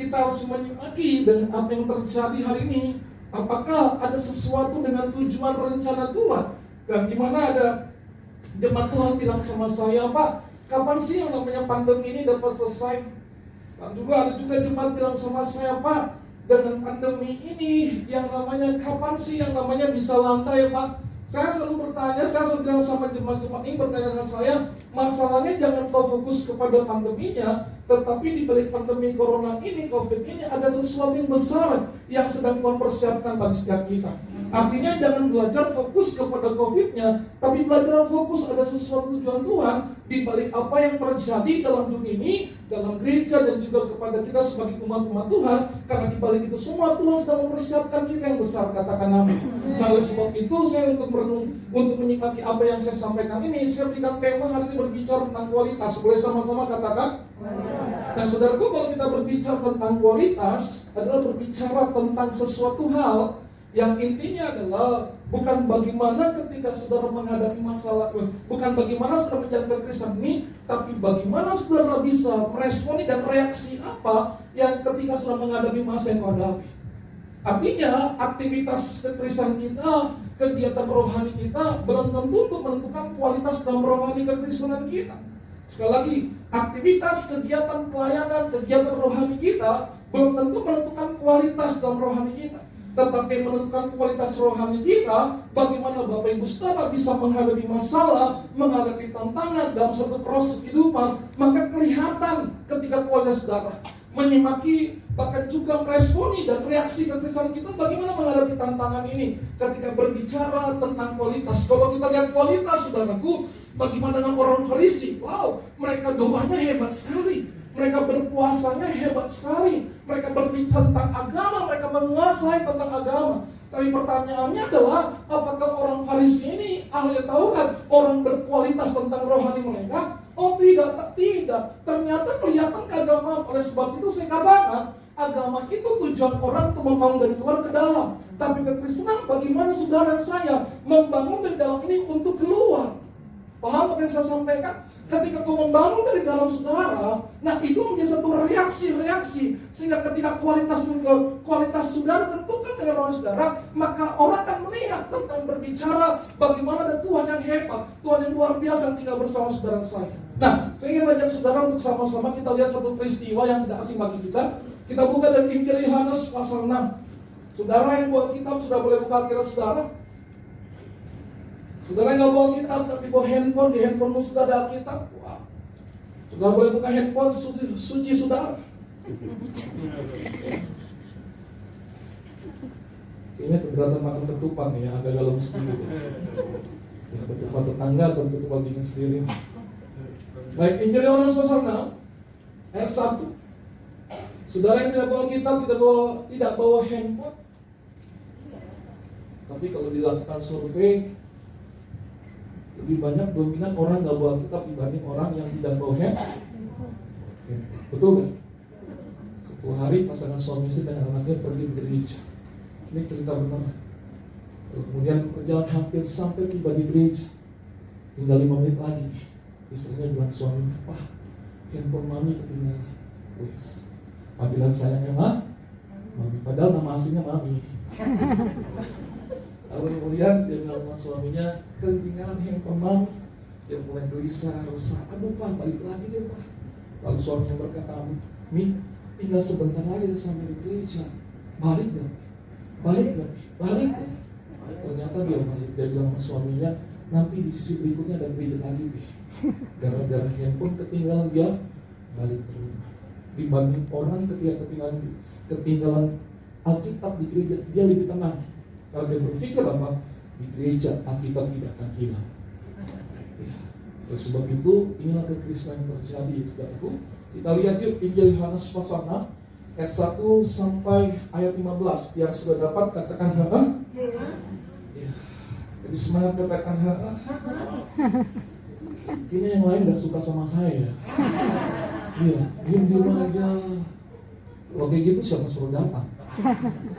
kita harus menyimaki dengan apa yang terjadi hari ini. Apakah ada sesuatu dengan tujuan rencana Tuhan? Dan di mana ada jemaat Tuhan bilang sama saya, Pak, kapan sih yang namanya pandemi ini dapat selesai? Dan juga ada juga jemaat bilang sama saya, Pak, dengan pandemi ini yang namanya kapan sih yang namanya bisa lantai, Pak? Saya selalu bertanya, saya selalu bilang sama jemaat-jemaat ini bertanya dengan saya, masalahnya jangan kau fokus kepada pandeminya, tetapi di balik pandemi corona ini, COVID ini, ada sesuatu yang besar yang sedang Tuhan persiapkan bagi setiap kita. Artinya jangan belajar fokus kepada COVID-nya, tapi belajar fokus ada sesuatu tujuan Tuhan di balik apa yang terjadi dalam dunia ini, dalam gereja dan juga kepada kita sebagai umat-umat Tuhan. Karena di balik itu semua Tuhan sedang mempersiapkan kita yang besar, katakan amin. Nah, oleh sebab itu saya untuk merenung, untuk menyikapi apa yang saya sampaikan ini, saya berikan tema hari ini berbicara tentang kualitas. Boleh sama-sama katakan? Dan saudaraku, kalau kita berbicara tentang kualitas adalah berbicara tentang sesuatu hal yang intinya adalah bukan bagaimana ketika saudara menghadapi masalah, bukan bagaimana saudara menjalankan Kristen ini, tapi bagaimana saudara bisa meresponi dan reaksi apa yang ketika saudara menghadapi masa yang hadapi. Artinya aktivitas kekristenan kita, kegiatan rohani kita belum tentu untuk menentukan kualitas dalam rohani kekristenan kita. Sekali lagi, aktivitas, kegiatan pelayanan, kegiatan rohani kita belum tentu menentukan kualitas dalam rohani kita. Tetapi menentukan kualitas rohani kita, bagaimana Bapak Ibu Saudara bisa menghadapi masalah, menghadapi tantangan dalam satu proses kehidupan, maka kelihatan ketika kualitas saudara menyimaki, bahkan juga meresponi dan reaksi kekristenan kita bagaimana menghadapi tantangan ini. Ketika berbicara tentang kualitas, kalau kita lihat kualitas saudaraku, bagaimana dengan orang Farisi? Wow, mereka doanya hebat sekali, mereka berpuasanya hebat sekali, mereka berbicara tentang agama, mereka menguasai tentang agama. Tapi pertanyaannya adalah, apakah orang Farisi ini ahli Taurat, orang berkualitas tentang rohani mereka? Oh tidak. Ternyata kelihatan keagamaan. Oleh sebab itu saya katakan, agama itu tujuan orang untuk membangun dari luar ke dalam. Tapi kekristenan bagaimana saudara dan saya membangun dari dalam ini untuk keluar. Paham apa yang saya sampaikan? Ketika kau membangun dari dalam saudara, nah itu menjadi satu reaksi, sehingga ketika kualitas saudara tentukan dengan roh saudara, maka orang akan melihat tentang berbicara bagaimana ada Tuhan yang hebat, Tuhan yang luar biasa yang tinggal bersama saudara saya. Nah, saya ingin mengajak saudara untuk sama-sama kita lihat satu peristiwa yang tidak asing bagi kita. Kita buka dari Injil Yohanes pasal 6. Saudara yang bawa kitab sudah boleh buka Alkitab saudara. Saudara nggak bawa kitab tapi bawa handphone, di handphonemu sudah ada Alkitab. Wah, saudara boleh buka handphone suci saudara. Kayaknya keberatan makan ketupat ya, agak galau sedikit. Ya, ketupat tetangga atau ketupat bikin sendiri. Baik, Injil Yohanes pasal 6 ayat 1. Saudara yang tidak bawa kitab, tidak bawa handphone. Tapi kalau dilakukan survei, lebih banyak dominan orang nggak bawa kitab dibanding orang yang tidak bawa handphone. Betul kan? Satu hari pasangan suami istri dan anaknya pergi ke gereja. Ini cerita benar. Kemudian berjalan hampir sampai tiba di gereja. Tinggal 5 menit lagi. Istrinya bilang suaminya, "Pak, handphone mami ketinggalan." Wes, bilang sayangnya mami. Padahal nama aslinya mami. Lalu kemudian dia bilang sama suaminya, ketinggalan handphone mami. Dia mulai gelisah, resah. Aduh Pak, balik lagi deh Pak. Lalu suaminya berkata, "Mi, tinggal sebentar lagi sampai di gereja. Balik gak? Balik. Ternyata dia balik. Dia bilang sama suaminya, nanti di sisi berikutnya ada gereja lagi. Gara-gara handphone ketinggalan, dia balik ke rumah. Dibanding orang ketika ketinggalan Alkitab di gereja, dia lebih tenang. Kalau dia berpikir apa? Di gereja Alkitab tidak akan hilang. Ya. Oleh sebab itu, inilah kekristenan yang terjadi, saudaraku. Kita lihat yuk Injil Yohanes pasal 6 ayat 1 sampai ayat 15. Yang sudah dapat katakan ha. Ya. Jadi semangat katakan ha. Kayaknya yang lain gak suka sama saya. Iya, diam aja. Kalau kayak gitu siapa suruh datang?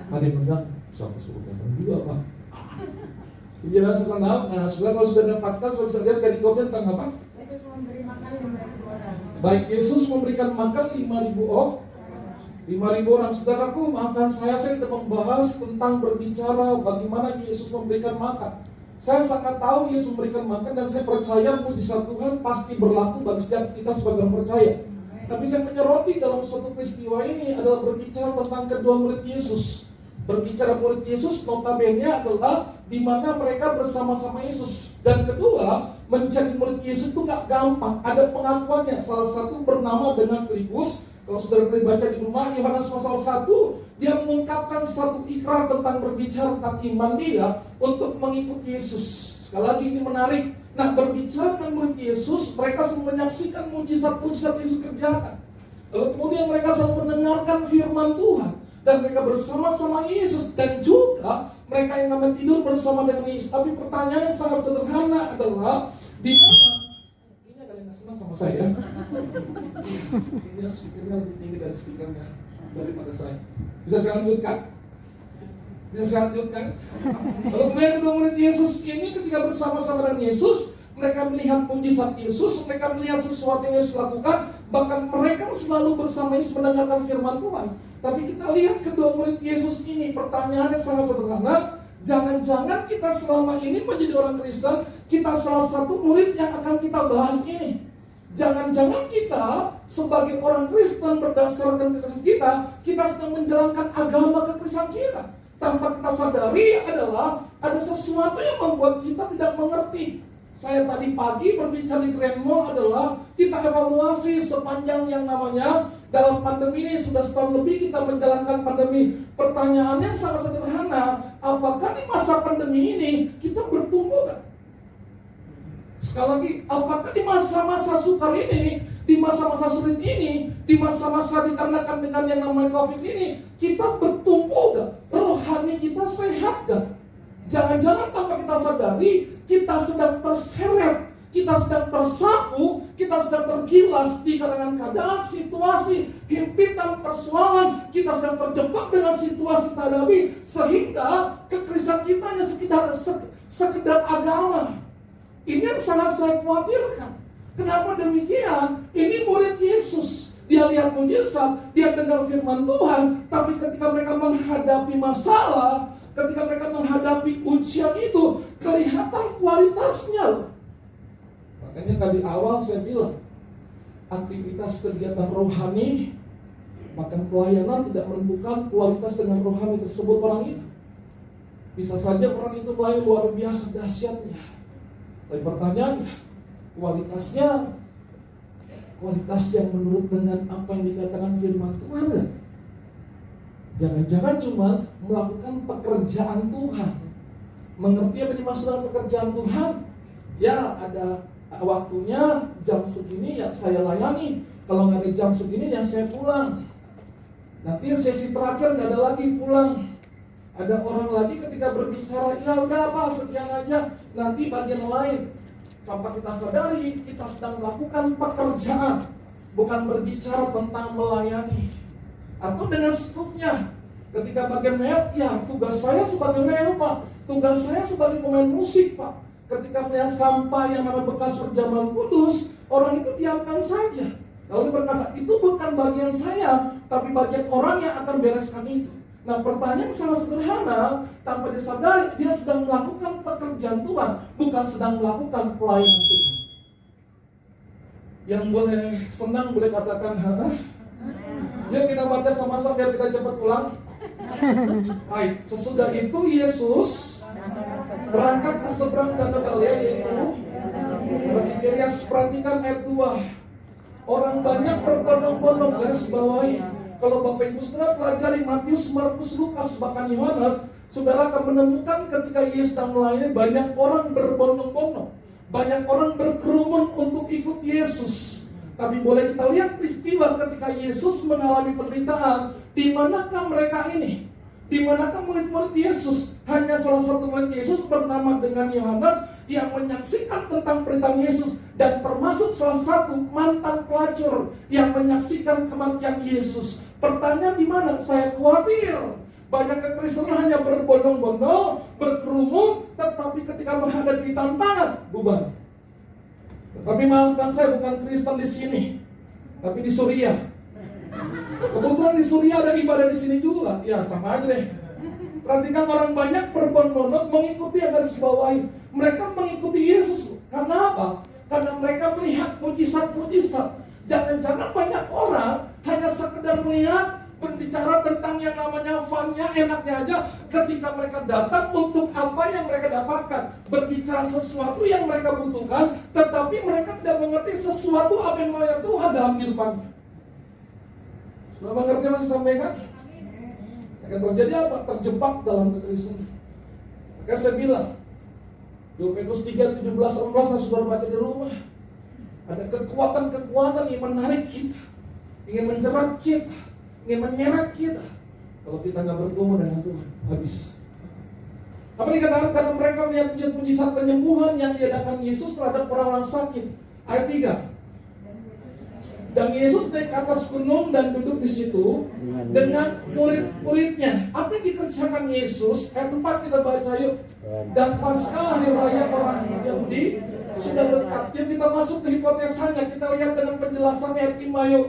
Ada yang bilang, siapa suruh datang juga Pak? Injil Yohanes pasal 6. Nah, sebenarnya kalau sudah dapatkan, sudah bisa lihat dari komen tentang apa? Baik, Yesus memberikan makan 5.000 orang. 5.000 orang. Saudaraku, maafkan saya tidak membahas tentang berbicara bagaimana Yesus memberikan makan. Saya sangat tahu Yesus memberikan makan, dan saya percaya mujizat Tuhan pasti berlaku bagi setiap kita sebagai orang percaya. Tapi saya menyoroti dalam suatu peristiwa ini adalah berbicara tentang kedua murid Yesus. Berbicara murid Yesus notabene adalah di mana mereka bersama-sama Yesus. Dan kedua, menjadi murid Yesus itu gak gampang. Ada pengakuannya. Salah satu bernama dengan Filipus. Kalau saudara baca di rumah, Yohanes pasal 1, dia mengungkapkan satu ikrar tentang berbicara tentang iman dia untuk mengikuti Yesus. Sekali lagi ini menarik. Nah, berbicara dengan murid Yesus, mereka selalu menyaksikan mujizat-mujizat Yesus kerjakan. Lalu kemudian mereka selalu mendengarkan firman Tuhan. Dan mereka bersama-sama Yesus. Dan juga mereka yang namanya tidur bersama dengan Yesus. Tapi pertanyaan yang sangat sederhana adalah, di mana? Ini ada yang senang sama saya. Ini speakernya lebih tinggi dari speakernya daripada saya. Bisa saya lanjutkan? Lalu kemudian kedua murid Yesus ini ketika bersama-sama dengan Yesus, mereka melihat mujizat Yesus, mereka melihat sesuatu yang Yesus lakukan, bahkan mereka selalu bersama Yesus mendengarkan firman Tuhan. Tapi kita lihat kedua murid Yesus ini, pertanyaannya sangat sederhana. Jangan-jangan kita selama ini menjadi orang Kristen, kita salah satu murid yang akan kita bahas ini. Jangan-jangan kita sebagai orang Kristen berdasarkan kekristenan kita sedang menjalankan agama kekristenan kita. Tanpa kita sadari adalah ada sesuatu yang membuat kita tidak mengerti. Saya tadi pagi berbicara di Grandmo adalah kita evaluasi sepanjang yang namanya dalam pandemi ini. Sudah setahun lebih kita menjalankan pandemi. Pertanyaannya sangat sederhana, apakah di masa pandemi ini kita bertumbuh kan? Sekali lagi, apakah di masa-masa sukar ini, di masa-masa sulit ini, di masa-masa dikarenakan dengan yang namanya COVID ini, kita bertumbuh gak? Rohani kita sehat gak? Jangan-jangan tanpa kita sadari, kita sedang terseret, kita sedang tersapu, kita sedang tergilas di kalangan keadaan, situasi, himpitan, persoalan, kita sedang terjebak dengan situasi kita hadapi, sehingga kekristenan kita hanya sekedar agama. Ini yang sangat saya khawatirkan. Kenapa demikian? Ini murid Yesus. Dia lihat mujizat, dia dengar firman Tuhan, tapi ketika mereka menghadapi masalah, ketika mereka menghadapi ujian itu, kelihatan kualitasnya. Makanya tadi awal saya bilang, aktivitas kegiatan rohani, bahkan pelayanan tidak menentukan kualitas dengan rohani tersebut orang itu. Bisa saja orang itu melayani luar biasa dahsyatnya. Tapi pertanyaannya, kualitas yang menurut dengan apa yang dikatakan firman Tuhan. Jangan-jangan cuma melakukan pekerjaan Tuhan. Mengerti apa dimaksud dengan pekerjaan Tuhan? Ya ada waktunya, jam segini ya saya layani. Kalau nggak ada jam segini ya saya pulang. Nanti sesi terakhir nggak ada lagi pulang. Ada orang lagi ketika berbicara, ya udah apa, sekian aja, nanti bagian lain. Tanpa kita sadari, kita sedang melakukan pekerjaan, bukan berbicara tentang melayani. Atau dengan skupnya, ketika bagian melihat, ya tugas saya sebagai mel, Pak, tugas saya sebagai pemain musik, Pak. Ketika melihat sampah yang namanya bekas perjamuan kudus, orang itu diamkan saja. Lalu berkata, itu bukan bagian saya, tapi bagian orang yang akan bereskan itu. Nah, pertanyaan sangat sederhana, tanpa disadari dia sedang melakukan pekerjaan Tuhan, bukan sedang melakukan pelayanan Tuhan. Yang boleh senang boleh katakan, yuk kita baca sama-sama biar kita cepat pulang. Baik, sesudah itu Yesus berangkat ke seberang danau Galilea, yaitu Tiberias. Perhatikan ayat 2. Orang banyak berbondong-bondong, garis bawahi. Kalau Bapak Ibu Saudara pelajari Matius, Markus, Lukas, bahkan Yohanes, saudara akan menemukan ketika Yesus sedang melayani, banyak orang berbondong-bondong, banyak orang berkerumun untuk ikut Yesus. Tapi boleh kita lihat peristiwa ketika Yesus mengalami penderitaan. Di manakah mereka ini? Di manakah murid-murid Yesus? Hanya salah satu murid Yesus bernama dengan Yohanes yang menyaksikan tentang penderitaan Yesus, dan termasuk salah satu mantan pelacur yang menyaksikan kematian Yesus. Pertanyaan di mana? Saya khawatir banyak kekristenan hanya berbondong-bondong, berkerumun, tetapi ketika menghadapi tantangan bubar. Tapi maafkan saya, bukan Kristen di sini, tapi di Suriah. Kebetulan di Suriah ada ibadah di sini juga. Ya sama aja deh. Perhatikan orang banyak berbondong-bondong mengikuti yang garis bawahi. Mereka mengikuti Yesus. Karena apa? Karena mereka melihat mujizat-mujizat. Jangan-jangan banyak orang hanya sekedar melihat, berbicara tentang yang namanya fun-nya, enaknya aja. Ketika mereka datang untuk apa yang mereka dapatkan, berbicara sesuatu yang mereka butuhkan, tetapi mereka tidak mengerti sesuatu apa yang mau Tuhan dalam kehidupannya. Sudah mengerti yang saya sampaikan? Akan terjadi apa? Terjebak dalam kekristenan. Maka saya bilang 2 Petrus 3, 17, 18 yang saudara baca di rumah, ada kekuatan-kekuatan yang menarik kita, ingin menjerat kita, ingin menyeret kita. Kalau kita nggak bertemu dengan Tuhan, habis. Apa dikatakan? Karena mereka melihat mujizat penyembuhan yang diadakan Yesus terhadap orang-orang sakit. Ayat 3. Dan Yesus naik ke atas gunung dan duduk di situ dengan murid-muridnya. Apa yang dikerjakan Yesus? Ayat 4 kita baca yuk. Dan Paskah hari raya orang Yahudi sudah dekat. Yuk kita masuk ke hipotesanya. Kita lihat dengan penjelasannya ayat 5 yuk.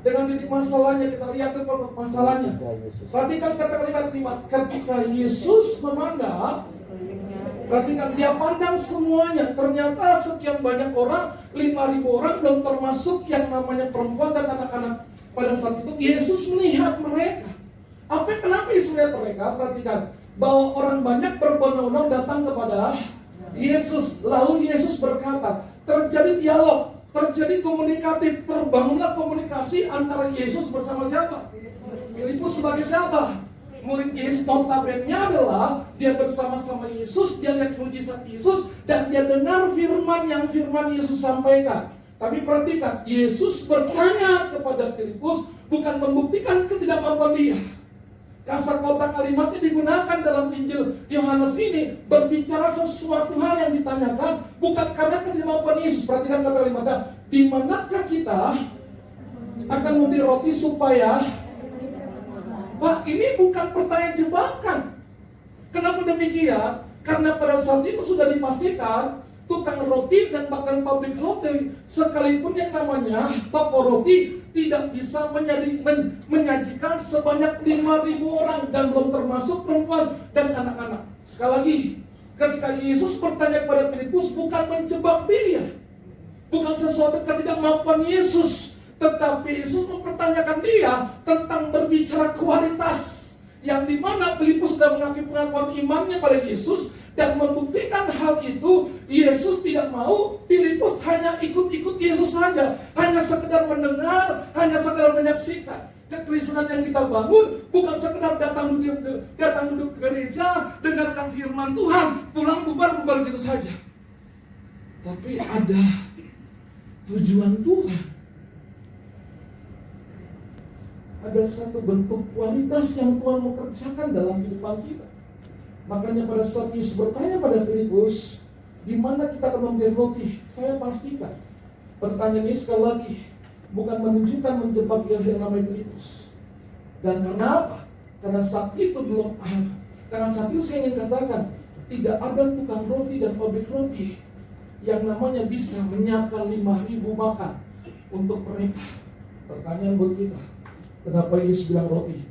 Dengan titik masalahnya, kita lihat itu masalahnya. Perhatikan kata kalimat 5. Ketika Yesus memandang, perhatikan dia pandang semuanya. Ternyata sekian banyak orang, 5.000 orang, belum termasuk yang namanya perempuan dan anak-anak. Pada saat itu Yesus melihat mereka. Kenapa Yesus melihat mereka? Perhatikan bahwa orang banyak berbondong-bondong datang kepada Yesus. Lalu Yesus berkata, terjadi dialog, terjadi komunikatif, terbangunlah komunikasi antara Yesus bersama siapa? Filipus sebagai siapa? Murid Yesus. Notabene adalah dia bersama-sama Yesus, dia lihat mujizat Yesus, dan dia dengar firman yang firman Yesus sampaikan. Tapi perhatikan, Yesus bertanya kepada Filipus, bukan membuktikan ketidakmampuan dia. Kata kalimatnya digunakan dalam Injil Yohanes ini berbicara sesuatu hal yang ditanyakan bukan karena ketidakmampuan Yesus. Perhatikan kata kalimatnya, di manakah kita akan membeli roti supaya Pak, ini bukan pertanyaan jebakan. Kenapa demikian? Karena pada saat itu sudah dipastikan tukang roti dan bahkan pabrik roti sekalipun yang namanya toko roti tidak bisa menyajikan sebanyak 5.000 orang dan belum termasuk perempuan dan anak-anak. Sekali lagi, ketika Yesus bertanya kepada Filipus bukan menjebak dia, bukan sesuatu ketidakmampuan Yesus, tetapi Yesus mempertanyakan dia tentang berbicara kualitas, yang dimana Filipus sudah mengakui pengakuan imannya pada Yesus dan membuktikan hal itu. Yesus tidak mau Filipus hanya ikut-ikut Yesus saja, hanya sekedar mendengar, hanya sekedar menyaksikan. Kekristenan yang kita bangun bukan sekedar datang duduk gereja, dengarkan firman Tuhan, pulang bubar gitu saja. Tapi ada tujuan Tuhan. Ada satu bentuk kualitas yang Tuhan mau kerjakan dalam kehidupan kita. Makanya pada saat Yesus bertanya pada Filipus, di mana kita akan membeli roti? Saya pastikan pertanyaan ini sekali lagi bukan menunjukkan menjebak yang namanya Filipus. Dan karena apa? Karena saat itu belum ada. Karena saat itu saya ingin katakan, tidak ada tukang roti dan pabrik roti yang namanya bisa menyiapkan 5.000 makan untuk mereka. Pertanyaan buat kita, kenapa Yesus bilang roti?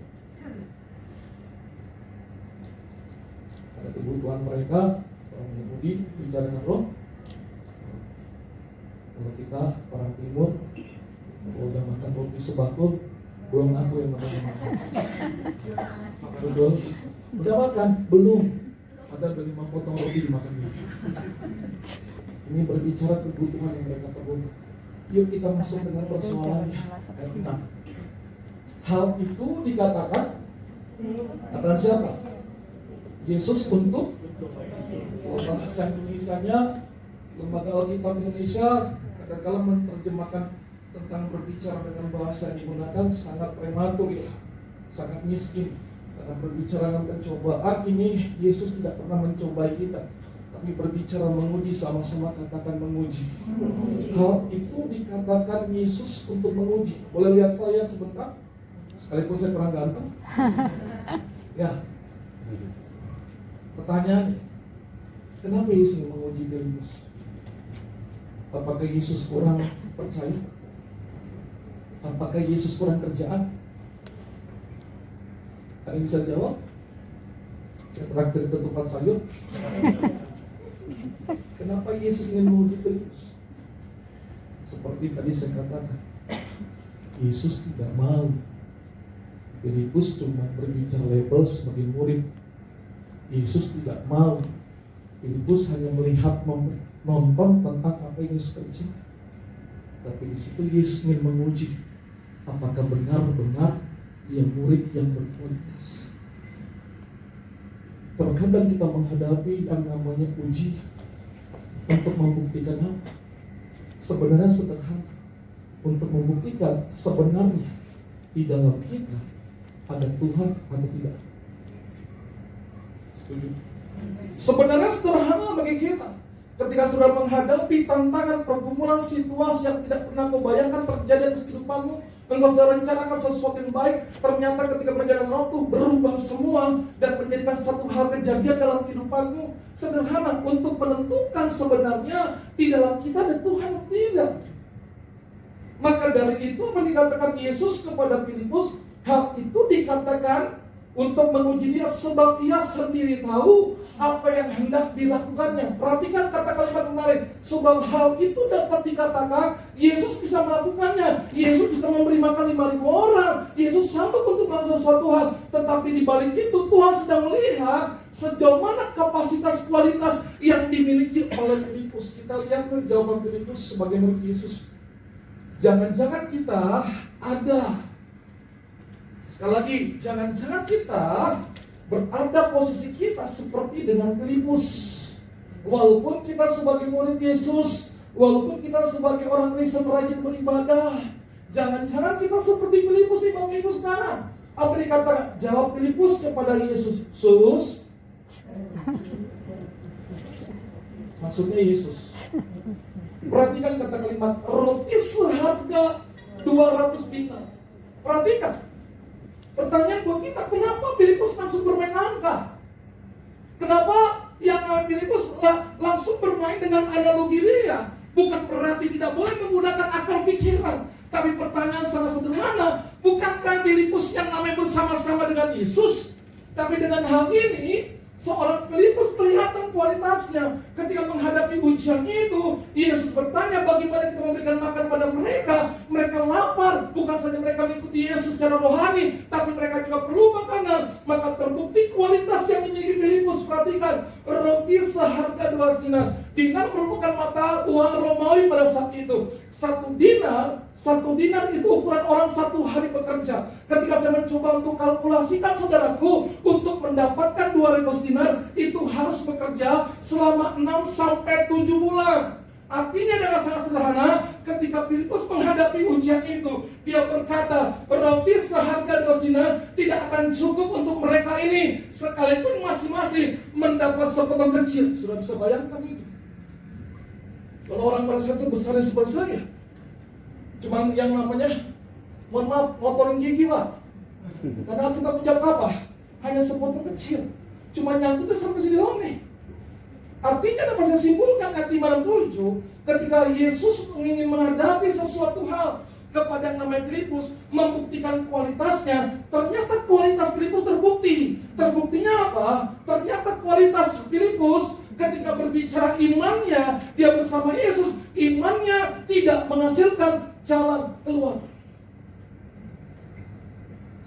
Ada kebutuhan mereka, orang Yahudi bicara dengan roh. Kalau kita orang Timur, kalau udah makan roti sebakul, belum aku yang namanya makan. Betul? Udah makan? Belum. Ada 5 potong roti dimakan. Ini berbicara kebutuhan yang mereka perlukan. Yuk kita masuk dengan persoalannya. Hal itu dikatakan, kata siapa? Yesus untuk bahasa Indonesianya, Lembaga Alkitab Indonesia kadang-kadang menerjemahkan tentang berbicara dengan bahasa yang digunakan sangat prematur ya, sangat miskin. Karena berbicara dengan pencobaan ini, Yesus tidak pernah mencobai kita, tapi berbicara menguji, sama-sama katakan menguji. Hal itu dikatakan Yesus untuk menguji. Boleh lihat saya sebentar? Sekalipun saya kurang ganteng. Ya. Pertanyaan, kenapa Yesus menguji Filipus? Apakah Yesus kurang percaya? Apakah Yesus kurang kerjaan? Ada yang bisa jawab? Saya traktir ketupat sayur. Kenapa Yesus ingin menguji Filipus? Seperti tadi saya katakan, Yesus tidak mau Filipus cuma berbicara label sebagai murid. Yesus tidak mau Filipus hanya melihat nonton tentang apa yang Yesus kerja. Tapi di situ Yesus ingin menguji apakah benar-benar dia murid yang berkualitas. Terkadang kita menghadapi yang namanya uji untuk membuktikan apa? Sebenarnya sederhana. Untuk membuktikan sebenarnya di dalam kita ada Tuhan atau tidak. Setuju? Sebenarnya sederhana bagi kita. Ketika sudah menghadapi tantangan, pergumulan, situasi yang tidak pernah kau bayangkan terjadi dalam kehidupanmu, engkau sudah rencanakan sesuatu yang baik, ternyata ketika perjalanan waktu berubah semua dan menjadikan satu hal kejadian dalam kehidupanmu. Sederhana untuk menentukan sebenarnya di dalam kita ada Tuhan atau tidak. Maka dari itu apa dikatakan Yesus kepada Filipus, hal itu dikatakan untuk menguji dia sebab ia sendiri tahu apa yang hendak dilakukannya. Perhatikan kata kalimat menarik. Sebab hal itu dapat dikatakan Yesus bisa melakukannya. Yesus bisa memberi makan 5.000 orang. Yesus sanggup untuk melakukan sesuatu hal. Tetapi di balik itu Tuhan sedang melihat sejauh mana kapasitas kualitas yang dimiliki oleh Filipus. Kita lihat jawaban Filipus sebagai murid Yesus. Jangan-jangan kita ada, sekali lagi, jangan-jangan kita berada posisi kita seperti dengan Filipus. Walaupun kita sebagai murid Yesus, walaupun kita sebagai orang Kristen rajin beribadah, jangan-jangan kita seperti Filipus di Bapak Ibu sekarang. Apa dikatakan? Jawab Filipus kepada Yesus, Sus. Maksudnya Yesus. Perhatikan kata kalimat roti seharga 200 dinar. Perhatikan. Pertanyaan buat kita, kenapa Filipus langsung bermain angka? Kenapa yang Filipus langsung bermain dengan analogi dia? Bukan berarti tidak boleh menggunakan akal pikiran. Tapi pertanyaan sangat sederhana, bukankah Filipus yang namanya bersama-sama dengan Yesus? Tapi dengan hal ini, seorang Filipus kelihatan kualitasnya. Ketika menghadapi ujian itu, Yesus bertanya bagaimana kita memberikan makan pada mereka. Mereka lapar, bukan saja mereka mengikuti Yesus secara rohani, tapi mereka juga perlu makanan. Maka terbukti kualitas yang dimiliki Filipus. Perhatikan, roti seharga 200 dinar. Dinar merupakan mata uang Romawi pada saat itu. Satu dinar itu ukuran orang satu hari bekerja. Ketika saya mencoba untuk kalkulasikan saudaraku, untuk mendapatkan 200 dinar itu harus bekerja selama 6 sampai 7 bulan. Artinya dengan sangat sederhana, ketika Filipus menghadapi ujian itu, dia berkata, roti seharga 200 dinar tidak akan cukup untuk mereka ini, sekalipun masing-masing mendapat sepotong kecil. Sudah bisa bayangkan itu? Kalau orang pada saat itu besarnya seperti saya, cuman yang namanya, mohon maaf, motorin gigi Pak. Karena kita punya apa? Hanya sepotong kecil. Cuma nyangkutnya sampai sini doang nih. Artinya dapat saya simpulkan ayat 5 dan 7, ketika Yesus ingin menghadapi sesuatu hal kepada yang namanya Filipus, membuktikan kualitasnya, ternyata kualitas Filipus terbukti. Terbuktinya apa? Ternyata kualitas Filipus ketika berbicara imannya, dia bersama Yesus, imannya tidak menghasilkan jalan keluar.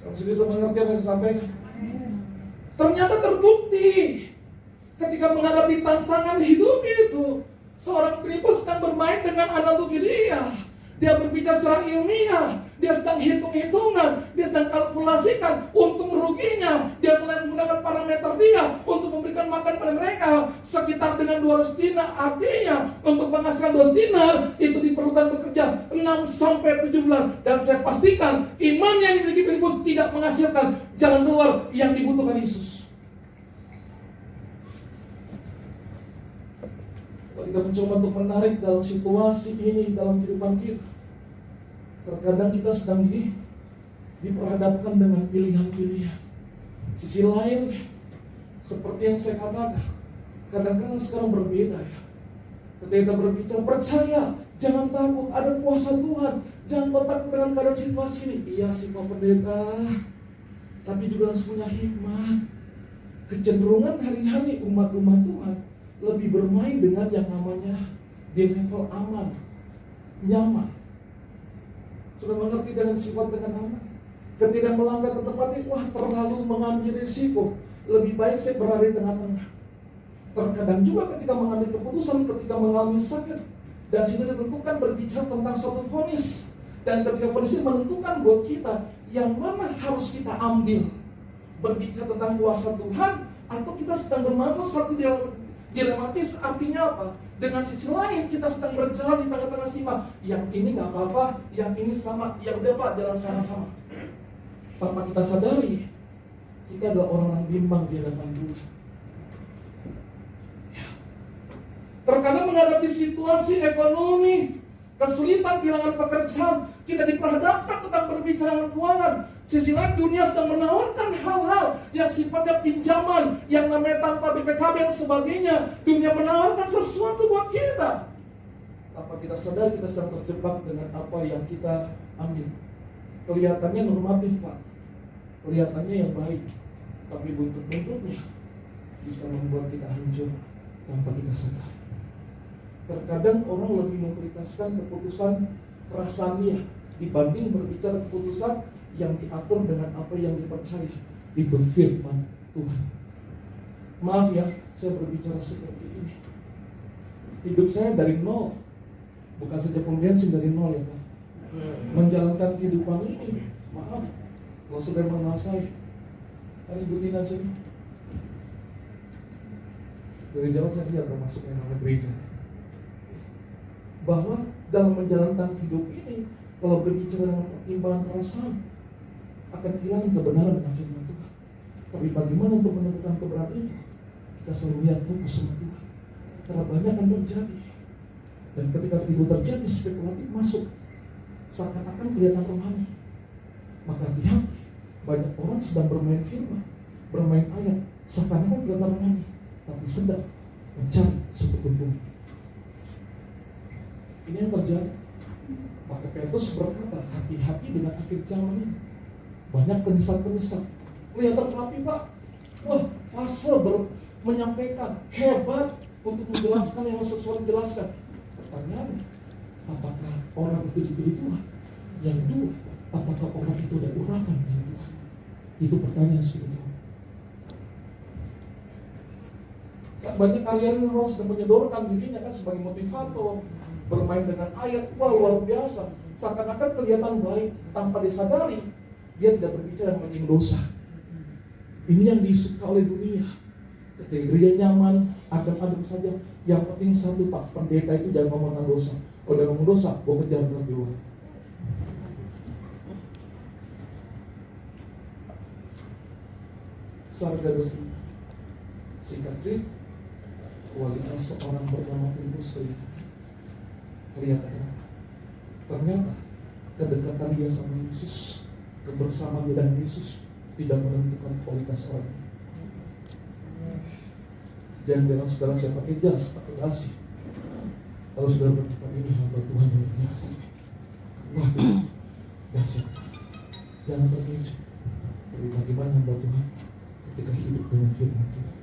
Sampai sini sudah mengerti apa yang saya sampaikan? Ternyata terbukti ketika menghadapi tantangan hidup itu, seorang Filipus sedang bermain dengan analogi dia. Dia berbicara secara ilmiah, dia sedang hitung-hitungan, dia sedang kalkulasikan untung ruginya. Dia mulai menggunakan parameter dia untuk memberikan makan pada mereka sekitar dengan 200 dinar. Artinya untuk menghasilkan 200 dinar itu diperlukan bekerja 6 sampai 7 bulan. Dan saya pastikan iman yang dimiliki Filipus tidak menghasilkan jalan keluar yang dibutuhkan Yesus. Kita mencoba untuk menarik dalam situasi ini dalam kehidupan kita. Terkadang kita sedang diperhadapkan dengan pilihan-pilihan. Sisi lain, seperti yang saya katakan, kadang-kadang sekarang berbeda ya. Ketika kita berbicara, percaya Jangan takut, ada kuasa Tuhan. Jangan kau takut dengan keadaan situasi ini. Iya sih Pak Pendeta, tapi juga harus punya hikmat. Kecenderungan hari-hari umat-umat Tuhan lebih bermain dengan yang namanya di level aman, nyaman. Sudah mengerti dengan sifat dengan aman. Ketika melangkah ke tempat ini, wah terlalu mengambil risiko. Lebih baik saya berada di tengah-tengah. Terkadang juga ketika mengambil keputusan, ketika mengalami sakit, dan sudah ditentukan berbicara tentang suatu vonis. Dan ketika vonis ini menentukan buat kita yang mana harus kita ambil. Berbicara tentang kuasa Tuhan, atau kita sedang bermain satu dilematis. Artinya apa? Dengan sisi lain kita sedang berjalan di tengah-tengah simak. Yang ini gak apa-apa, yang ini sama. Ya udah Pak, jalan sama-sama. Tanpa kita sadari, kita adalah orang-orang bimbang di hadapan Tuhan. Terkadang menghadapi situasi ekonomi, kesulitan, kehilangan pekerjaan, kita diperhadapkan tentang berbicara dengan keuangan. Sisi lain dunia sedang menawarkan hal-hal yang sifatnya pinjaman, yang namanya tanpa BPKB dan sebagainya. Dunia menawarkan sesuatu buat kita. Tanpa kita sadar, kita sedang terjebak dengan apa yang kita ambil. Kelihatannya normatif Pak, kelihatannya yang baik, tapi buntut-buntutnya bisa membuat kita hancur tanpa kita sadar. Terkadang orang lebih memprioritaskan keputusan perasaannya dibanding berbicara keputusan yang diatur dengan apa yang dipercaya. Itu firman Tuhan. Maaf ya, saya berbicara seperti ini. Hidup saya dari nol, bukan saja pom bensin dari nol ya Pak. Menjalankan kehidupan ini, maaf, kalau sudah mengenal saya, hari Ibu Tina sini. Dari jauh saya lihat termasuk yang namanya gereja. Bahwa dalam menjalankan hidup ini, kalau berbicara dengan pertimbangan perasaan, akan kehilangan kebenaran dengan firman Tuhan. Tapi bagaimana untuk menemukan kebenaran itu? Kita selalu lihat fokus sama Tuhan. Karena banyak yang terjadi. Dan ketika itu terjadi, spekulatif masuk, seakan-akan kelihatan rohani. Maka hati-hati, banyak orang sedang bermain firman, bermain ayat, seakan-akan kelihatan rohani, tapi sedang mencari suatu keuntungan. Ini yang terjadi. Maka Petrus berkata, hati-hati dengan akhir zaman ini. Banyak penyesat-penyesat. Kelihatan rapi Pak. Wah, fase menyampaikan, hebat untuk menjelaskan yang sesuatu dijelaskan. Pertanyaan, apakah orang itu dipilih Tuhan? Yang kedua, apakah orang itu ada urapan dari Tuhan? Itu pertanyaan seperti itu. Banyak kalian orang sedang menyodorkan dirinya kan sebagai motivator, bermain dengan ayat, wah luar biasa. Seakan-akan kelihatan baik, tanpa disadari dia tidak berbicara mengenai dosa. Ini yang disuka oleh dunia. Ketika gereja nyaman, adem-adem saja. Yang penting satu Pak, pendeta itu jangan ngomong tentang dosa. Kalau dia ngomong dosa, gue kejar di luar. Sarga dosa. Singkat cerita, kualitas seorang bernama Filipus kelihatan. Ternyata kedekatan dia sama Yesus, kebersamaan dia dan Yesus tidak menentukan kualitas orang. Jangan bilang saudara saya pakai jas, pakai dasi. Kalau saudara berkata ini hamba Tuhan yang biasa, waduh, dahsyat. Jangan terkeju. Tapi bagaimana hamba Tuhan ketika hidup dengan firman Tuhan?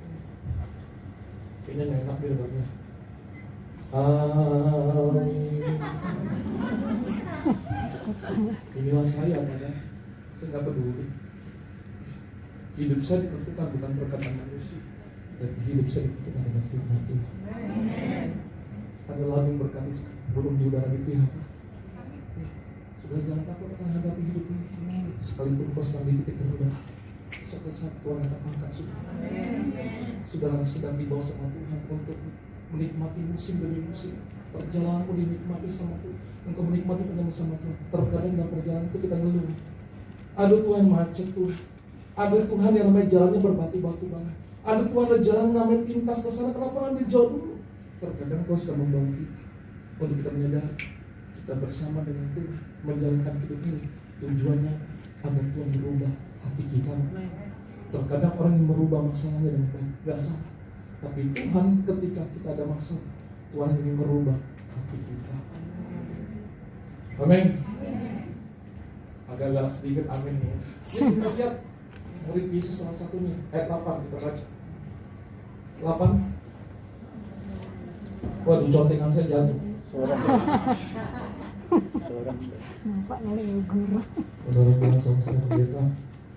Kayaknya nggak enak dia katanya. Amin. Inilah saya katanya. Saya nggak peduli. Hidup saya ditentukan bukan perkataan manusia, tapi hidup saya ditentukan dengan firman Tuhan. Ada lagu yang berkata burung di udara dipihak. Sudah jangan takut akan hadapi hidup ini. Sekalipun kau sedang di titik terendah, suatu saat Tuhan akan angkat saudara. Saudara sedang dibawa sama Tuhan untuk menikmati musim demi musim. Perjalananmu dinikmati sama Tuhan. Engkau menikmati perjalanan sama Tuhan. Terkadang dalam perjalanan itu kita ngeluh. Aduh Tuhan macet Tuhan. Aduh Tuhan yang namanya jalannya berbatu-batu banget. Aduh Tuhan ada jalan namanya pintas ke sana. Kenapa ambil jauh dulu? Terkadang Kau sedang membawa kita untuk kita menyadari kita bersama dengan Tuhan menjalankan hidup ini. Tujuannya agar Tuhan merubah hati kita. Terkadang orang yang merubah masalahnya dengan baik, gak salah. Tapi Tuhan ketika kita ada masalah, Tuhan ingin merubah hati kita. Amin. Agak-agak sedikit amin ya. Kita lihat murid Yesus salah satunya. Ayat 8 kita baca. 8. Waduh, contekan saya jatuh. Nampak nih guru. Saudara bilang sama saya, pendeta,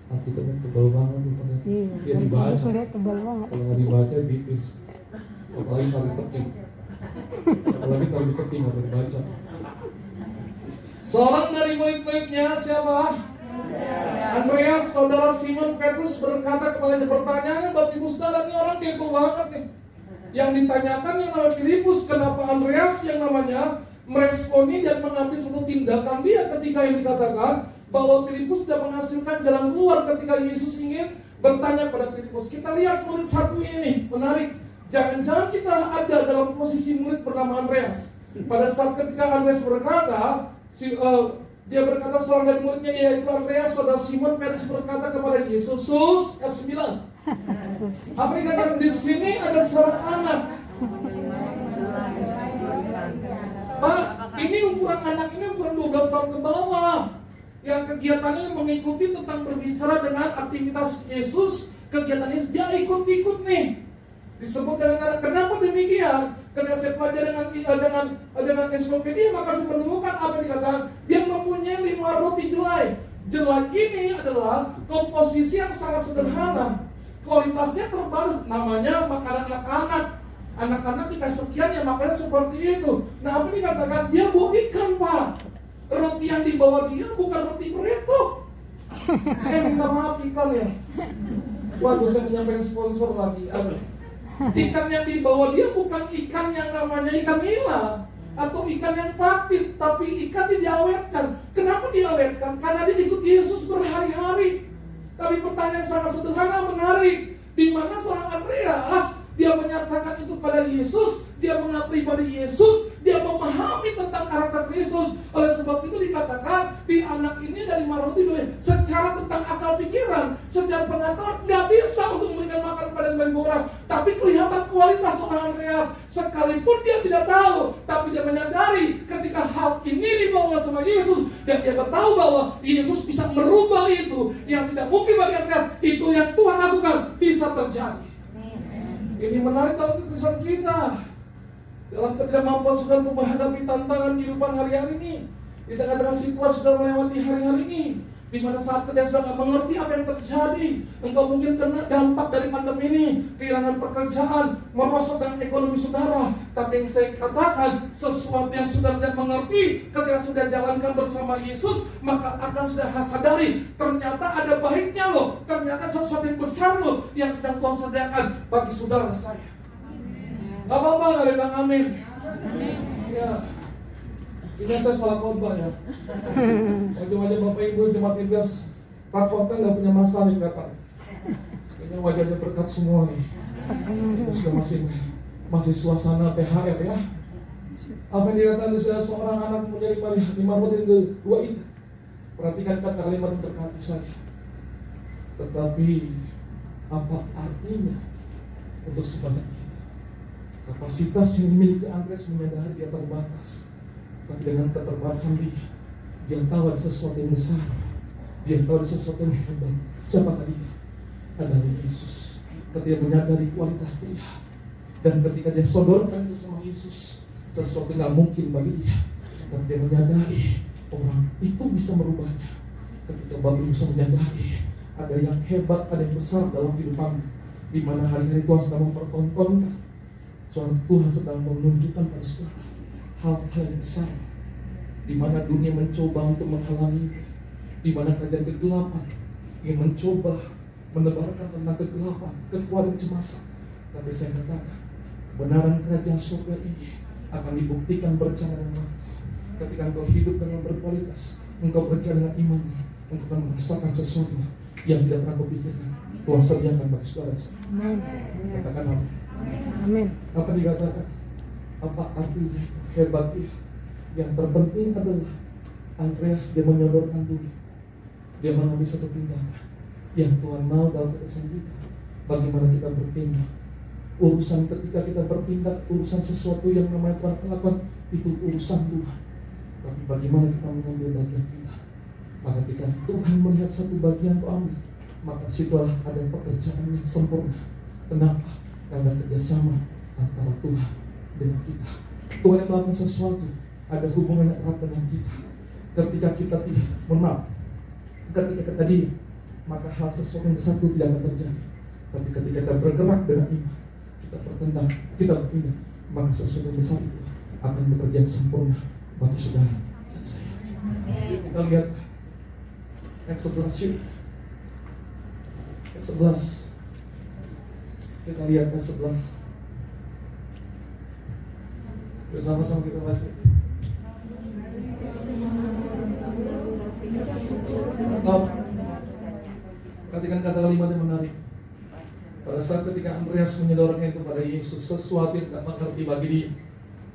Alkitabnya tebal banget tuh pendeta. Iya. Dia dibaca. Sudah tebal banget. Kalau nggak dibaca tipis. Apalagi kalau diketik. Apalagi kalau diketik nggak dibaca. Seorang dari murid-muridnya siapa? Andreas, saudara Simon Petrus berkata kepadanya, pertanyaannya Bapak Ibu Saudara, ini orang kepo banget nih. Yang ditanyakan yang namanya Filipus, kenapa Andreas yang namanya meresponi dan mengambil satu tindakan dia ketika yang dikatakan bahwa Filipus tidak menghasilkan jalan keluar ketika Yesus ingin bertanya pada Filipus. Kita lihat murid satu ini, menarik. Jangan-jangan kita ada dalam posisi murid bernama Andreas. Pada saat ketika Andreas berkata, dia berkata seorang dari muridnya yaitu Andreas, saudara Simon Petrus berkata kepada Yesus, Sus, ayat 9. Apa yang dikatakan di sini ada seorang anak. Pak, ini ukuran anak ini ukuran 12 tahun ke bawah. Yang kegiatannya mengikuti tentang berbicara dengan aktivitas Yesus, kegiatannya dia ikut-ikut nih. Disebut dengan kenapa demikian? Karena saya pelajari dengan ensiklopedia, maka saya menemukan apa yang dikatakan. Dia mempunyai 5 roti jelai. Jelai ini adalah komposisi yang sangat sederhana. Kualitasnya terbaru, namanya makanan anak-anak. Anak-anak dikasih sekian ya makannya seperti itu. Nah apa dikatakan? Dia bawa ikan, Pak. Roti yang dibawa dia bukan roti Pareto. Minta maaf ikan ya. Waduh, saya menyampaikan sponsor lagi. Ikan yang dibawa dia bukan ikan yang namanya ikan nila atau ikan yang patin, tapi ikan diawetkan. Kenapa diawetkan? Karena dia ikut Yesus berhari-hari. Tapi pertanyaan sangat sederhana menarik. Di mana seorang Andreas dia menyatakan itu pada Yesus, dia mengenal pribadi Yesus, dia memahami tentang karakter Kristus. Oleh sebab itu dikatakan di anak ini dari roti dulu. Secara tentang akal pikiran, secara pengetahuan nggak bisa untuk memberikan makan kepada 5.000 orang. Tapi kelihatan kualitas seorang Andreas. Sekalipun dia tidak tahu, tapi dia menyadari ketika hal ini dibawa sama Yesus dan dia tahu bahwa Yesus bisa merubah itu. Yang tidak mungkin bagi Andreas, itu yang Tuhan lakukan bisa terjadi. Ini menarik dalam kehidupan kita. Dalam ketidakmampuan saudara untuk menghadapi tantangan kehidupan hari-hari ini, di tengah-tengah situasi sudah melewati hari-hari ini, di mana saat ketika sudah tidak mengerti apa yang terjadi, engkau mungkin kena dampak dari pandemi ini, kehilangan pekerjaan, merosot dengan ekonomi saudara. Tapi yang saya katakan, sesuatu yang saudara tidak mengerti, ketika sudah jalankan bersama Yesus, maka akan sudah sadari, ternyata ada baiknya loh, ternyata sesuatu yang besar loh, yang sedang Tuhan sediakan bagi saudara saya. Gak apa-apa, gak bilang amin. Ya. Ini saya salah khotbah ya. Wajah-wajah Bapak Ibu jemaat Iblis rapotan gak punya masalah nih kelihatan. Ini wajahnya berkat semua nih. Ini sudah masih suasana THR ya. Apa yang dikatakan seorang anak menjadi 5 roti 2 itu. Perhatikan kata kalimat yang terkati saya. Tetapi apa artinya untuk sebanyak itu? Kapasitas yang dimiliki Andreas menyadari dia terbatas. Tapi dengan keterbatasan dia tahu ada sesuatu yang besar. Dia tahu ada sesuatu yang hebat. Siapakah dia? Adalah Yesus. Ketika menyadari kualitas dia, dan ketika dia sodorkan itu sama Yesus, sesuatu yang gak mungkin bagi dia. Tapi dia menyadari orang itu bisa merubahnya. Ketika Bapak bisa menyadari ada yang hebat, ada yang besar dalam kehidupan, di mana hari-hari Tuhan sedang mempertontonkan, Tuhan sedang menunjukkan pada saudara hal-hal yang besar, di mana dunia mencoba untuk menghalangi itu, di mana kerajaan kegelapan ingin mencoba menebarkan tentang kegelapan, kekuatan cemasan. Tapi saya katakan, kebenaran kerajaan surga ini akan dibuktikan berjalan dengan waktu. Ketika engkau hidup dengan berkualitas, engkau berjalan dengan iman, engkau akan merasakan sesuatu yang tidak pernah kau pikirkan. Tuhan sediakan bagi saudara. Katakan amin. Amin. Apa dikatakan? Apa artinya? Hebat dia. Yang terpenting adalah Andreas dia menyodorkan dulu. Dia mengambil satu tindakan yang Tuhan mau dalam kehidupan kita. Bagaimana kita bertindak? Urusan ketika kita bertindak, urusan sesuatu yang namanya Tuhan lakukan, itu urusan Tuhan. Tapi bagaimana kita mengambil bagian kita? Maka ketika Tuhan melihat satu bagian kau ambil, maka situlah ada pekerjaan yang sempurna. Kenapa? Karena kerjasama antara Tuhan dengan kita. Tuhan yang melakukan sesuatu, ada hubungan yang erat dengan kita. Ketika kita tidak, ketika kita diam, maka hal sesuatu yang satu tidak akan terjadi. Tapi ketika kita bergerak dengan iman, kita bertendang, kita bertindak, maka sesuatu besar itu akan bekerja yang sempurna bagi saudara dan saya. Yuk kita lihat ayat 11 yuk. Ayat 11. Kita lihat ayat 11. Bersama-sama kita baca. Perhatikan kata kalimat yang menarik. Pada saat ketika Andreas menyodorkan itu pada Yesus, sesuatu yang tidak mengerti bagi dia.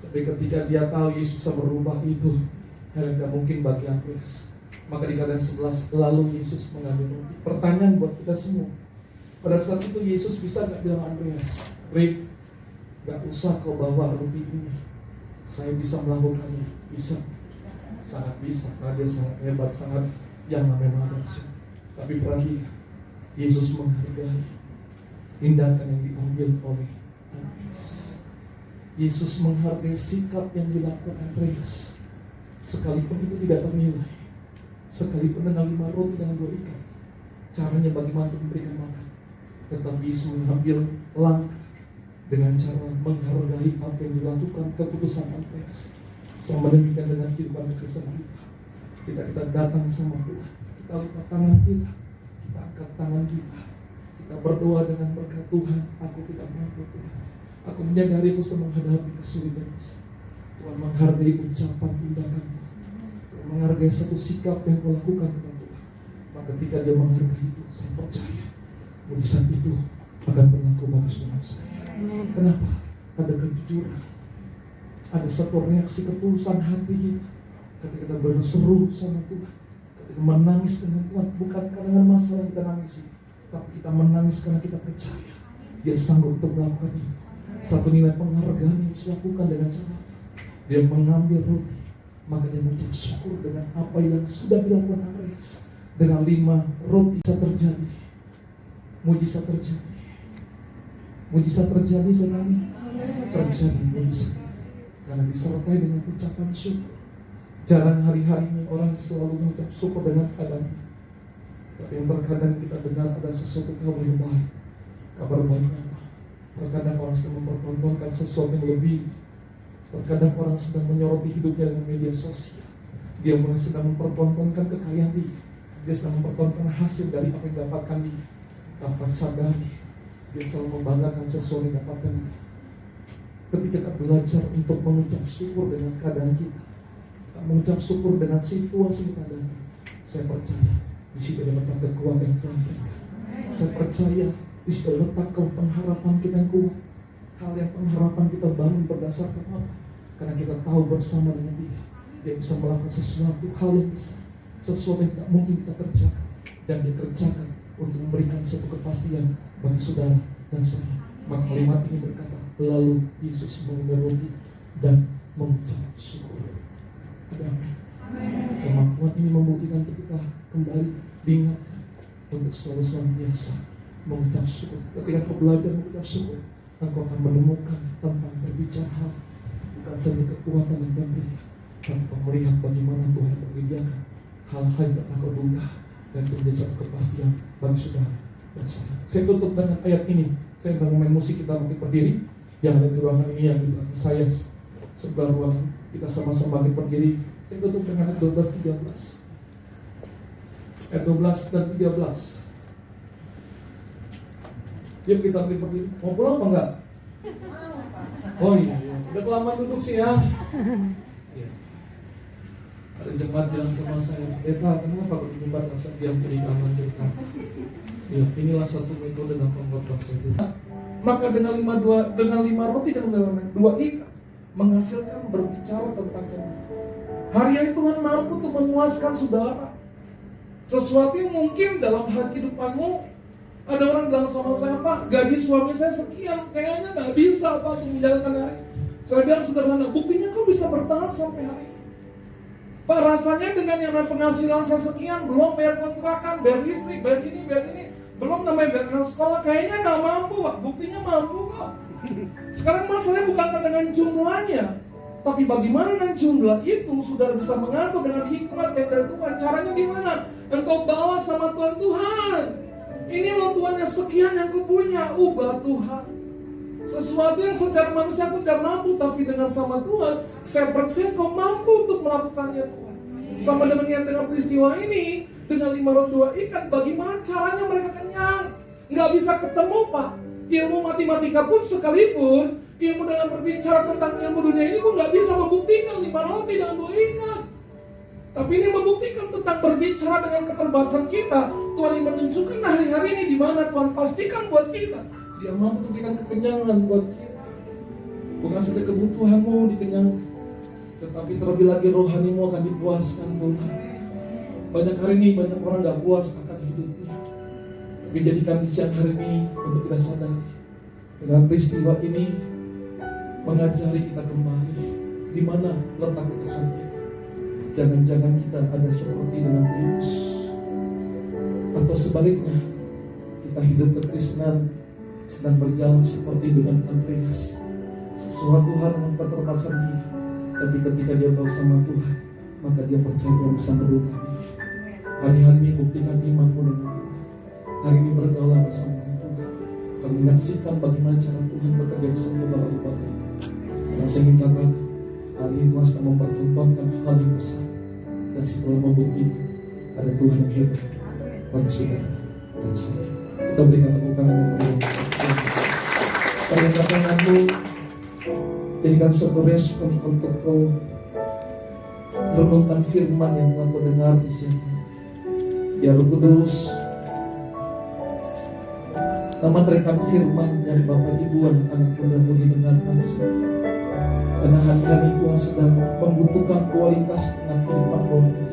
Tapi ketika dia tahu Yesus bisa berubah itu, hal yang tidak mungkin bagi Andreas. Maka dikatakan 11, lalu Yesus mengambil roti. Pertanyaan buat kita semua. Pada saat itu Yesus bisa gak bilang Andreas, Rick, gak usah kau bawa roti ini, saya bisa melakukannya. Bisa, sangat bisa, karena dia sangat hebat, sangat yang namanya manusia. Tapi perhatikan, Yesus menghargai tindakan yang diambil oleh Andreas. Yesus menghargai sikap yang dilakukan Andreas, sekalipun itu tidak ternilai, sekalipun dengan 5 roti dan 2 ikan, caranya bagaimana untuk memberikan makan. Tetapi Yesus mengambil langkah dengan cara menghargai apa yang dilakukan keputusan Andreas. Sama demikian dengan kehidupan Kristen kita datang sama Tuhan, kita lipat tangan kita angkat tangan kita berdoa dengan berkat Tuhan. Aku tidak mampu Tuhan, aku menyadari aku sedang menghadapi kesulitan. Tuhan menghargai ucapan tindakan, Tuhan menghargai satu sikap yang kau lakukan kepada Tuhan. Maka ketika dia menghargai itu, saya percaya mujizat itu akan berlaku bagi saudara saya. Kenapa? Ada kejujuran, ada satu reaksi ketulusan hati kita ketika kita berseru sama Tuhan, ketika menangis dengan Tuhan, bukan karena masalah yang kita nangisi, tapi kita menangis karena kita percaya dia sanggup untuk melakukan itu. Satu nilai penghargaan yang dilakukan dengan cara dia mengambil roti, maka dia mengucap syukur dengan apa yang sudah dilakukan Andreas. Dengan 5 roti bisa terjadi mujizat terjadi. Mujizat terjadi saudara, terjadi mujizat karena disertai dengan ucapan syukur. Jarang hari-hari ini orang selalu mengucap syukur dengan keadaan, tapi yang terkadang kita dengar ada sesuatu kabar yang baik. Kabar baik apa? Terkadang orang sedang mempertontonkan sesuatu yang lebih. Terkadang orang sedang menyoroti hidupnya dengan media sosial. Dia mulai sedang mempertontonkan kekayaan dia sedang mempertontonkan hasil dari apa yang didapatkan dia. Tanpa sadari, dia selalu membanggakan sesuatu yang didapatkan dia. Ketika kita belajar untuk mengucap syukur dengan keadaan kita, mengucap syukur dengan situasi kita ada, saya percaya di situ ada letak kekuatan yang Tuhan berikan. Saya percaya di situ ada letak pengharapan kita yang kuat. Hal yang pengharapan kita bangun berdasarkan apa? Karena kita tahu bersama dengan dia bisa melakukan sesuatu hal yang besar, sesuatu yang tak mungkin kita kerjakan, dan dia kerjakan untuk memberikan suatu kepastian bagi saudara dan saya. Maka kalimat ini berkata, lalu Yesus mengambil roti dan mengucap syukur. Ada kemampuan ini membuktikan untuk kita kembali diingatkan untuk selalu senantiasa mengucap syukur. Ketika kau belajar mengucap syukur, engkau akan menemukan tentang berbicara bukan saja kekuatan yang Tuhan berikan, tapi kau melihat bagaimana Tuhan menyediakan hal-hal yang tak kau duga dan menjadi satu kepastian bagi saudara dan saya. Saya tutup dengan ayat ini. Saya akan main musik, kita nanti berdiri. Yang ada di ruangan ini, yang di belakang saya sebelah ruangan, kita sama-sama berdiri. Saya tutup dengan ayat 12-13. Ayat 12 dan 13. Yuk kita nanti berdiri. Mau pulang apa enggak? Oh iya, udah kelamaan duduk sih ya. Ya. Ada jemaat bilang sama saya, Pak, kenapa kok di jemaat nggak usah diam di kamar kita? Ya, inilah satu metode dalam pengkhotbah saya. Maka dengan 5 roti dan 2 ikan menghasilkan berbicara tentang Tuhan. Hari-hari Tuhan mampu untuk memuaskan saudara. Sesuatu yang mungkin dalam hal kehidupanmu, ada orang bilang sama saya, Pak, gaji suami saya sekian, kayaknya nggak bisa Pak untuk menjalankan hari. Saya bilang sederhana, buktinya kau bisa bertahan sampai hari ini. Pak, rasanya dengan yang penghasilan saya sekian, belum bayar kontrakan, bayar listrik, bayar ini, belum namanya bayar anak sekolah, kayaknya nggak mampu, Pak. Buktinya mampu, Pak. Sekarang masalahnya bukan dengan jumlahnya, tapi bagaimana dengan jumlah itu, saudara bisa mengatur dengan hikmat yang dari Tuhan. Caranya gimana? Engkau bawa sama Tuhan. Ini loh Tuhan yang sekian yang kupunya, ubah Tuhan. Sesuatu yang secara manusia aku tidak mampu, tapi dengan sama Tuhan, saya percaya kau mampu untuk melakukannya Tuhan. Sama dengan peristiwa ini, dengan 5 roti 2 ikan, bagaimana caranya mereka kenyang? Nggak bisa ketemu, Pak. Ilmu matematika pun sekalipun, ilmu dengan berbicara tentang ilmu dunia ini pun nggak bisa membuktikan 5 roti dengan 2 ikan. Tapi ini membuktikan tentang berbicara dengan keterbatasan kita. Tuhan yang menunjukkan hari-hari ini di mana Tuhan pastikan buat kita. Dia mampu memberikan kekenyangan buat kita. Bukan saja kebutuhanmu dikenyangkan, tetapi terlebih lagi rohanimu akan dipuaskan Tuhan. Banyak hari ini banyak orang gak puas akan hidupnya. Tapi jadikan di siang hari ini untuk kita sadar, dengan peristiwa ini mengajari kita kembali di mana letak kesan kita. Jangan-jangan kita ada seperti dengan Titus, atau sebaliknya kita hidup kekristenan sedang berjalan seperti dengan Andreas. Sesuatu hal yang keterbatasan dia, tapi ketika dia bersama Tuhan, maka dia percaya dia bisa berubah. Hari-hari ini buktikan imanmu dengan Tuhan. Hari ini bergaul bersama Tuhan. Kau menyaksikan bagaimana cara Tuhan bekerja di sebuah rumah. Dan saya ingin katakan, hari ini Tuhan sedang mempertontonkan hal yang besar, dan setelah membuktikan ada Tuhan yang hebat bagi saudara dan saya. Kita berikan tepuk tangan yang meriah. Perintahkan aku jadikan sebuah respon untuk kau renungkan firman yang telah kau dengar di sini. Ya Roh Kudus, tamatkan firman dari Bapak Ibu dan anak muda-mudi dengarkan sini. Karena hari-hari Tuhan sedang membutuhkan kualitas dengan kehidupan rohani.